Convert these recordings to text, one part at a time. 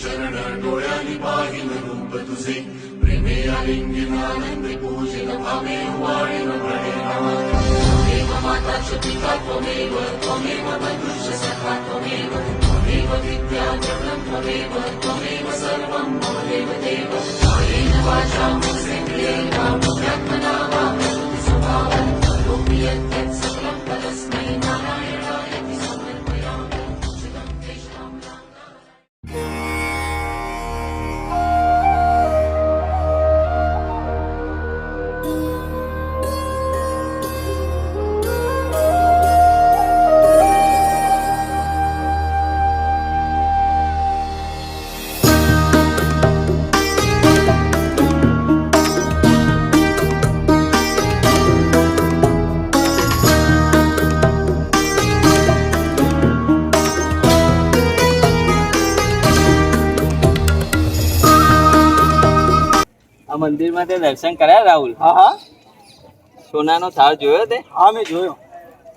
चरण डोळ्यांनी पाहिन रूप तुझे प्रेमे आलिंगन आनंद पूजित भावे वाळीन प्रणय त्वमेव माता च पिता त्वमेव त्वमेव बन्धुश्च सखा त्वमेव त्वमेव विद्या जगं त्वमेव त्वमेव सर्वं मम देव देव कायेन वाचा मनसेन्द्रियेण वा बुद्ध्यात्मना वा प्रकृति स्वभावं करोमि यत् सकलं परस्मै नारायणाय समर्पयामि चिदं तेषां મંદિર માં તે દર્શન કર્યા રાહુલ? હા હા સોનાનો થાળ જોયો તે? હા મેં જોયો.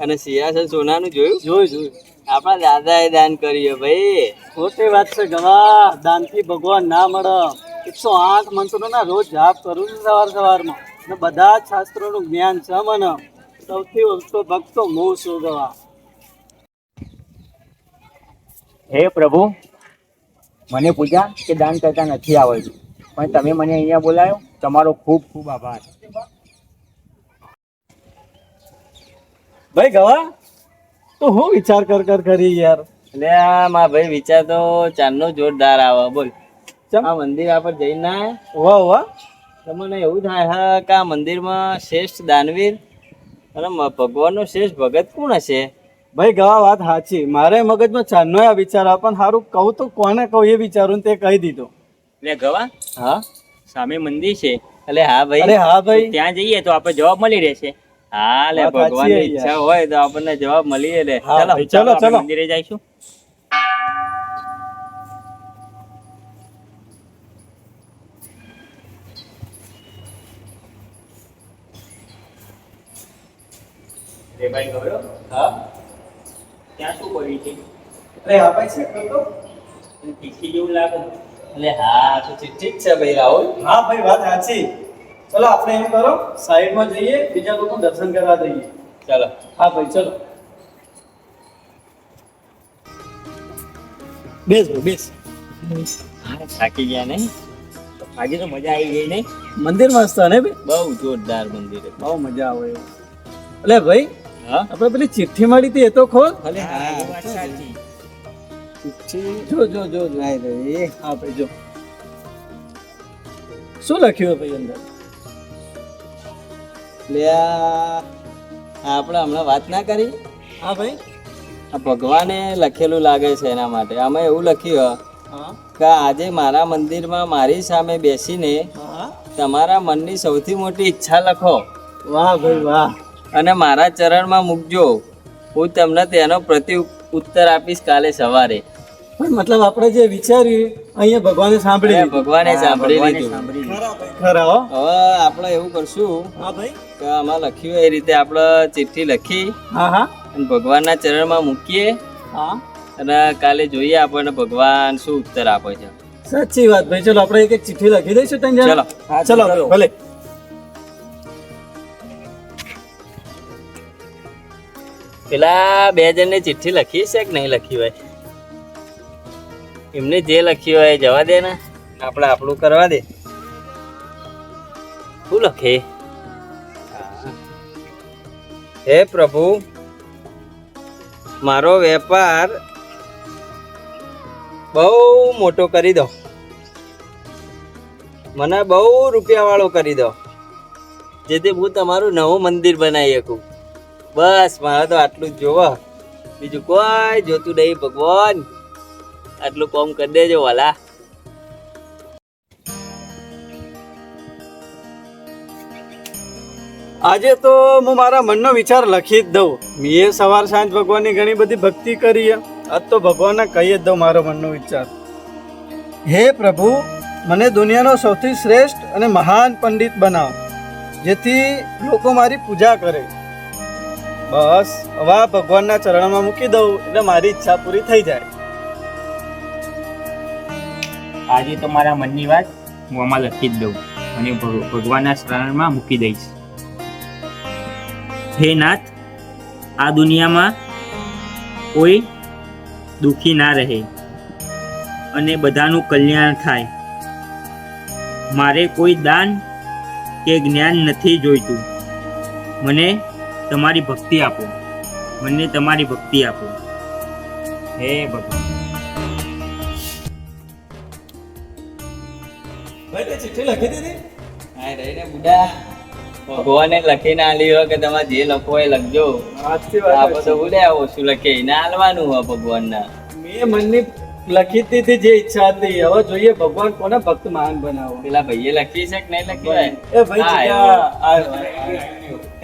અને સિંહાસન સોનાનું જોયું? જોયું. આપણા દાદાએ દાન કર્યું ભાઈ. ખોટી વાત છે ગવા, દાનથી ભગવાન ના મળે. 108 મંત્રોના રોજ જાપ કરું છું સવારમાં ને બધા જ શાસ્ત્રોનું જ્ઞાન છે મને. સૌથી ઊંચો ભક્ત તો હું છું ગવા. હે પ્રભુ, મને પૂજા કે દાન કરતા નથી આવડતું, પણ તમે મને અહીંયા બોલાયો, તમારો ખૂબ ખૂબ આભાર. ભાઈ ગવા, તો હું વિચાર કરી યાર. એટલે આ મારા ભાઈ વિચાર તો ચાંદનો જોરદાર આવે. બોલ, આ મંદિર આપણે જઈને વાહ વાહ, તમને એવું થાય હા કે આ મંદિરમાં શ્રેષ્ઠ દાનવીર અને ભગવાનનો શ્રેષ્ઠ ભગત કોણ હશે? ભાઈ ગવા વાત સાચી. મારે મગજમાં ચાંદનો આ વિચાર આવે, પણ સારું કહું તો કોને કહું એ વિચારું ને તે કહી દીધો. એટલે ગવા, હા સામે મંદિર છે. એટલે હા ભાઈ, અરે હા ભાઈ, ત્યાં જઈએ તો આપણે જવાબ મળી રહેશે. હા લે, વાત સાચી ભગવાનની યાર. ઈચ્છા હોય તો આપણને જવાબ મળી રહે. હા ભાઈ, ચલો, આપણે ચલો. મંદિરે જઈશું. રે ભાઈ ગૌરવ, હા ત્યાં શું કર્યું છે? અરે હા ભાઈ, ચેક કરતો. ચિઠ્ઠી જેવું લાગે. એટલે હા, તો ચિઠ્ઠી જ છે ભાઈ રાહુલ. હા ભાઈ, વાત સાચી. ચલો આપણે એમ કરો, સાઈડમાં જઈએ, બીજા લોકો દર્શન કરવા દઈએ. ચાલો. હા ભાઈ, ચલો. બેસ ભાઈ, બેસ. હા, થાકી ગયા નહીં? આજે તો મજા આવી ગઈ નહીં? મંદિર મસ્ત ને ભાઈ, બહુ જોરદાર મંદિર હતું. બહુ મજા આવે એવું. એટલે ભાઈ, હા, આપણે પેલી ચિઠ્ઠી મળી હતી એ તો ખોલ. ભલે. હા, એ વાત સાચી. ચિઠ્ઠી જો લાઈ રહી. હા ભાઈ, જો શું લખ્યું ભાઈ અંદર? એટલે આપણે હમણાં વાત ના કરી? હા ભાઈ. આ ભગવાને લખેલું લાગે છે એના માટે. આમાં એવું લખ્યું હા કે આજે મારા મંદિરમાં મારી સામે બેસીને હા. તમારા મનની સૌથી મોટી ઈચ્છા લખો વાહ ભાઈ વાહ. અને મારા ચરણમાં મૂકજો. હું તમને તેનો પ્રતિ ઉત્તર આપીશ કાલે સવારે. પણ મતલબ આપણે જે વિચાર્યું અહીંયા ભગવાને સાંભળી લીધું. ભગવાને સાંભળી લીધું. ખરા ભાઈ, ખરા હો. હવે આપણે એવું કરશું હા ભાઈ. કે આમાં લખ્યું એ રીતે આપણે ચિઠ્ઠી લખી હા હા અને ભગવાનના ચરણમાં મૂકીએ હા. અને કાલે જોઈએ આપણને ભગવાન શું ઉત્તર આપે છે. સાચી વાત ભાઈ. ચલો આપણે એક ચિઠ્ઠી લખી દઈશું તને જરા. ચલો. હા, ચલો ભલે. પેલા બે જણને ચિઠ્ઠી લખી છે કે નહીં લખી હોય? એમને જે લખ્યું હોય એ જવા દે ને, આપણે આપણું કરવા દે. શું લખે? હે પ્રભુ, મારો વેપાર બહુ મોટો કરી દો, મને બહુ રૂપિયા વાળો કરી દો, જેથી હું તમારું નવું મંદિર બનાવી શકું. બસ મારે તો આટલું જ જોવો, બીજું કોઈ જોતું નહીં. ભગવાન આટલું કામ કરી દેજો વાલા. આજે તો હું મારા મનનો વિચાર લખી જ દઉં. મેં સવાર સાંજ ભગવાનની ઘણી બધી ભક્તિ કરી છે. આજ તો ભગવાનને કહી જ દઉં મારો મનનો વિચાર. હે પ્રભુ, મને દુનિયાનો સૌથી શ્રેષ્ઠ અને મહાન પંડિત બનાવો, જેથી લોકો મારી પૂજા કરે. બસ હવે ભગવાનના ચરણમાં મૂકી દઉં એટલે મારી ઈચ્છા પૂરી થઈ જાય. આજે તો મારા મનની વાત હું આમાં લખી જ દઉં અને ભગવાનના શરણમાં મૂકી દઈશ. હે નાથ, આ દુનિયામાં કોઈ દુઃખી ના રહે અને બધાનું કલ્યાણ થાય. મારે કોઈ દાન કે જ્ઞાન નથી જોઈતું. મને તમારી ભક્તિ આપો, મને તમારી ભક્તિ આપો. હે ભગવાન. ભાઈ તે ચિઠ્ઠી લખી દીધી? હા રહીને બુડા ભગવાને લખીને આલી હોય કે તમારે જે લખો એ લખજો. આજથી વાત આપણે તો બુડા ઓછું લખે એને આલવાનું હોય ભગવાનના. મેં મનની લખી દીધી જે ઈચ્છા હતી. હવે જોઈએ ભગવાન કોને ભક્ત મહાન બનાવો. પેલા ભાઈએ લખી છે કે નહીં લખી હોય? એ ભાઈ હા, જગ્યા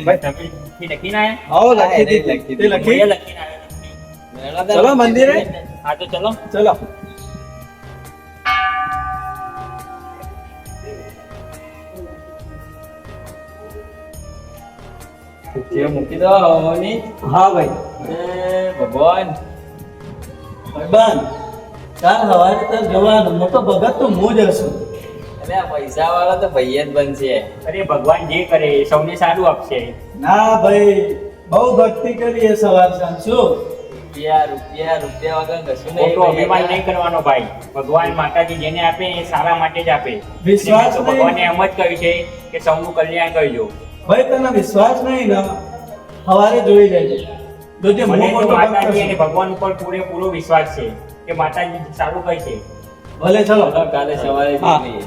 ભાઈ તમે ચિઠ્ઠી લખીને આયા? આવો લખી દીધી. તે લખી? ભાઈએ લખીને આયા. ચલો મંદિરે. હા તો ચલો. ચલો. જે મૂકી દો હવની. હા ભાઈ. એ ભગવાન ભાઈબંધ, કાલ સવારે તાર જવાનું. મોટો ભગત તો હું જ હશું. એટલે આ પૈસા વાળો તો ભાઈ જ બનશે. અરે ભગવાન જે કરે એ સૌને સારું આપશે. ના ભાઈ, બહુ ભક્તિ કરીએ સવાર સાંજ. શું રૂપિયા રૂપિયા રૂપિયા વગર કશું નહીં. ખોટો અભિમાન નહીં કરવાનો ભાઈ. ભગવાન માતાજી જેને આપે એ સારા માટે જ આપે. વિશ્વાસ તો નહીં. ભગવાને એમ જ કહ્યું છે કે સૌનું કલ્યાણ કરજો. ભાઈ તને વિશ્વાસ નહીં ને, સવારે જોઈ લેજે. જોજે હું મને તો મોટો ભક્ત માતાજી અને છું. ભગવાન ઉપર પૂરેપૂરો વિશ્વાસ છે કે માતાજી સારું કહે છે. ભલે ચલો. ચલો કાલે સવારે હા. જોઈ લઈએ.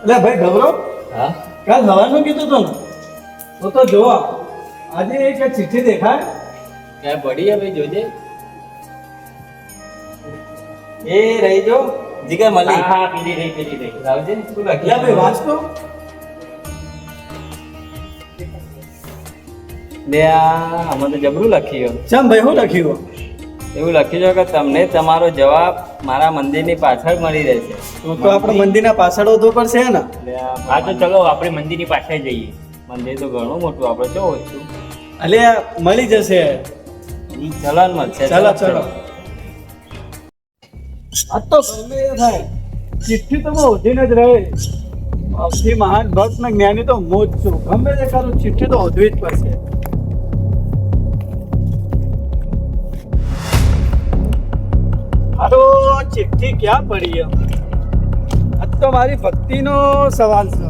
એટલે ભાઈ ગૌરવ, હા કાલ સવારનું કીધું તું ને, તો જોવા આજે એક ચિઠ્ઠી દેખાય. ક્યાં પડી હે ભાઈ જોજે. એ રહી જો જીગર મળી. હા હા પીલી રહી પીલી રહી. લાવજે શું એટલે ભાઈ લખ્યું? વાંચતો. લે આ આમાં તો જબરું લખ્યું. ચમ ભાઈ શું લખ્યું? એવું લખ્યું છે કે તમને તમારો જવાબ મારા મંદિરની પાછળ મળી રહેશે. તો આપણે મંદિરના પાછળ હોતો પડશે ને. એટલે આ હા તો ચલો આપણે મંદિરની પાછળ જઈએ. મંદિર તો ઘણું મોટું, આપણે જો ઓછું. અલે મળી જશે. ચલન મળશે. ચલો ચલો. આ તો ગમે એ થાય, ચિઠ્ઠી તો હું ઓઢીને જ રહે. સૌથી મહાન ભક્ત ને જ્ઞાની તો હું જ છું. ગમે તે કરું, ચિઠ્ઠી તો ઓઢવી જ પડશે. હારો ચિઠ્ઠી ક્યાં પડી એમ? આ તો મારી ભક્તિનો સવાલ છે.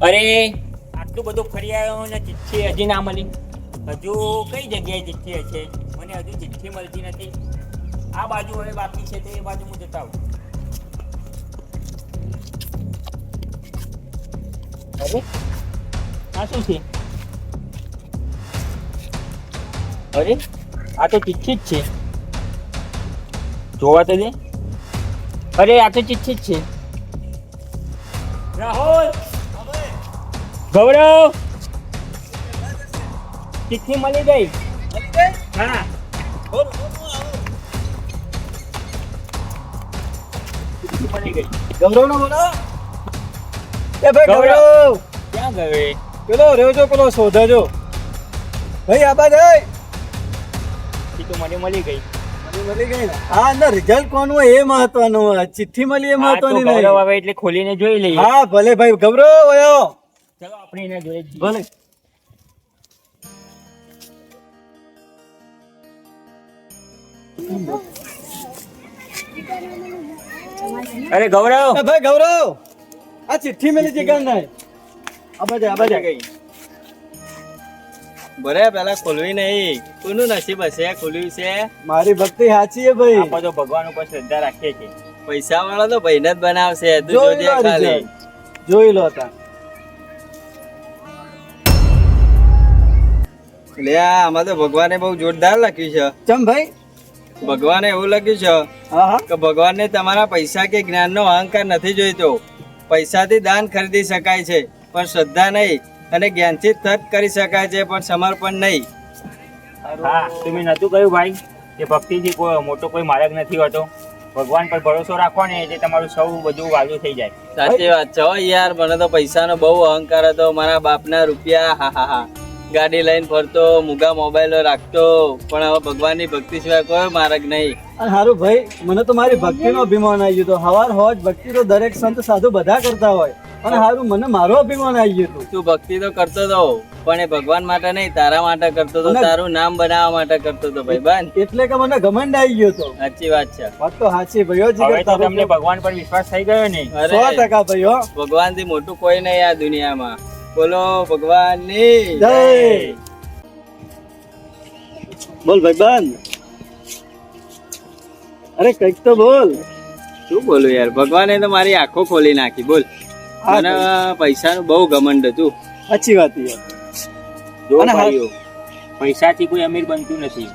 અરે આટલું બધું ફરી આવ્યો ને ચિઠ્ઠી હજી ના મળી. હજુ કઈ જગ્યાએ ચિઠ્ઠી હશે? મને હજુ ચિઠ્ઠી મળતી નથી. આ બાજુ હવે બાકી છે તો એ બાજુ હું જતા આવું. અરે આ શું છે? અરે આ તો ચિઠ્ઠી જ છે. જોવા તો દે. અરે આ તો ચિઠ્ઠી જ છે. રાહુલ, ગૌરવ, ચિઠ્ઠી મળી ગઈ. હા ચિઠ્ઠી મળી ગઈ. ગૌરવ નો બોલો. એ ભાઈ ગૌરવ. ગૌરવ, ક્યાં ગયે? પેલો રેવજો પેલો શોધાજો. ભાઈ આ બાજુ આય. એ તો મને મળી ગઈ. મળી ગઈ ને. હા અંદર રિઝલ્ટ કોનું હોય એ મહત્વનું હોય. ચિઠ્ઠી મળી એ હા, તો મહત્વની ગૌરવ નહીં. આવે એટલે ખોલીને જોઈ લઈએ. હા ભલે ભાઈ ગૌરવ આયો. ચલો આપણે એને જોઈ જ જઈએ. ભલે. અરે ગૌરવ, એ ભાઈ ગૌરવ, આ ચિઠ્ઠી મળી છે કેમ નહીં? આ બાજુ ગઈ. બરે પેલા ખોલવી નહીં. કોનું નસીબ હશે ખોલ્યું છે? મારી ભક્તિ સાચી છે ભાઈ. આપણે તો ભગવાન ઉપર શ્રદ્ધા રાખીએ છીએ. પૈસા વાળો તો ભાઈને જ બનાવશે. તું જોઈ જોજે લો ખાલી. result. જોઈ લો તા. લે આ આમાં તો ભગવાને બહુ જોરદાર લખ્યું છે. ચમ ભાઈ? ભગવાને એવું લખ્યું છે હા હા. કે ભગવાનને તમારા પૈસા કે જ્ઞાનનો અહંકાર નથી જોઈતો. પૈસાથી દાન ખરીદી શકાય છે પણ શ્રદ્ધા નહીં, અને જ્ઞાનથી તપ કરી શકાય છે પણ સમર્પણ નહીં. હા તમે નતું કહ્યું ભાઈ કે ભક્તિથી કોઈ મોટો કોઈ માર્ગ નથી હોતો? ભગવાન પર ભરોસો રાખો ને એટલે તમારું સૌ બધું વાલું થઈ જાય. સાચી વાત છે હો યાર, મને તો પૈસાનો બહુ અહંકાર હતો. મારા બાપના રૂપિયા, હા હા હા, ગાડી લઈને ફરતો, મૂગા મોબાઈલો રાખતો, પણ હવે ભગવાનની ભક્તિ સિવાય કોઈ માર્ગ નહીં. અને હારું ભાઈ, મને તો મારી ભક્તિનો અભિમાન આવી ગયો. હવાર હોજ ભક્તિ તો દરેક સંત સાધુ બધા કરતા હોય, અને હારું મને મારો અભિમાન આવી ગયું હતું. તું ભક્તિ તો કરતો હતો, પણ એ ભગવાન માટે નહીં, તારા માટે કરતો હતો, તારું નામ બનાવવા માટે કરતો હતો ભાઈબંધ. એટલે કે મને ઘમંડ આવી ગયો હતો. સાચી વાત છે. વાત તો સાચી ભાઈઓ, હવે જીગર તો તારું તમને ભગવાન પર વિશ્વાસ થઈ ગયો ને? 100% ભાઈઓ. ભગવાન થી મોટું કોઈ નહીં આ દુનિયામાં. બોલો ભગવાનની જય. બોલ ભાઈબંધ, અરે કઈક તો બોલ. શું બોલું યાર, ભગવાને તો મારી આંખો ખોલી નાખી. બોલ. હા મને પૈસાનું બહુ ઘમંડ હતું. સાચી વાત યાર. જો અને ભાઈઓ, પૈસાથી કોઈ અમીર બનતું નથી,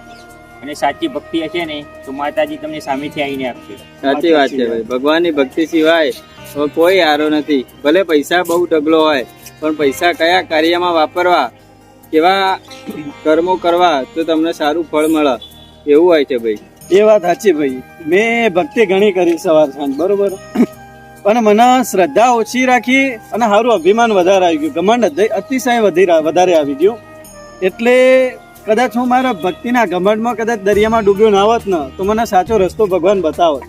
અને સાચી ભક્તિ હશે ને તો માતાજી તમને સામેથી આવીને આપશે. સાચી વાત છે ભાઈ, ભગવાનની ભક્તિ સિવાય હવે કોઈ હારો નથી. ભલે પૈસા બહુ ઢગલો હોય, પણ પૈસા કયા કાર્યમાં વાપરવા, કેવા કર્મો કરવા તો તમને સારું ફળ મળે, એવું હોય છે ભાઈ. એ વાત સાચી ભાઈ. મેં ભક્તિ ઘણી કરી સવાર સાંજ, બરોબર, પણ મને શ્રદ્ધા ઓછી રાખી અને સારું અભિમાન વધારે આવી ગયું. ઘમંડ અતિશય વધારે આવી ગયું. એટલે કદાચ હું મારા ભક્તિના ઘમંડમાં કદાચ દરિયામાં ડૂબ્યો ના હોત ને તો મને સાચો રસ્તો ભગવાન બતાવત.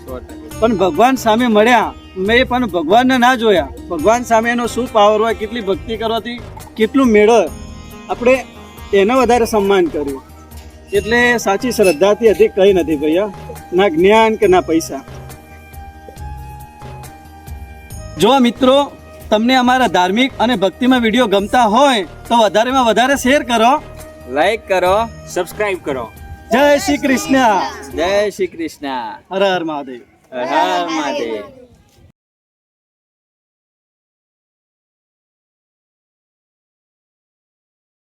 પણ ભગવાન સામે મળ્યા, મેં પણ ભગવાનને ના જોયા. ભગવાન સામે એનો શું પાવર હોય, કેટલી ભક્તિ કરવાથી કેટલું મેળવે, આપણે એને વધારે સન્માન કર્યું. એટલે સાચી શ્રદ્ધાથી અધિક કંઈ નથી ભૈયા, ના જ્ઞાન કે ના પૈસા. જો મિત્રો, તમને અમારા ધાર્મિક અને ભક્તિમય વિડીયો ગમતા હોય તો વધારેમાં વધારે શેર કરો, લાઈક કરો, સબસ્ક્રાઇબ કરો. જય શ્રી કૃષ્ણ. જય શ્રી કૃષ્ણ. હર હર મહાદેવ. હર હર મહાદેવ.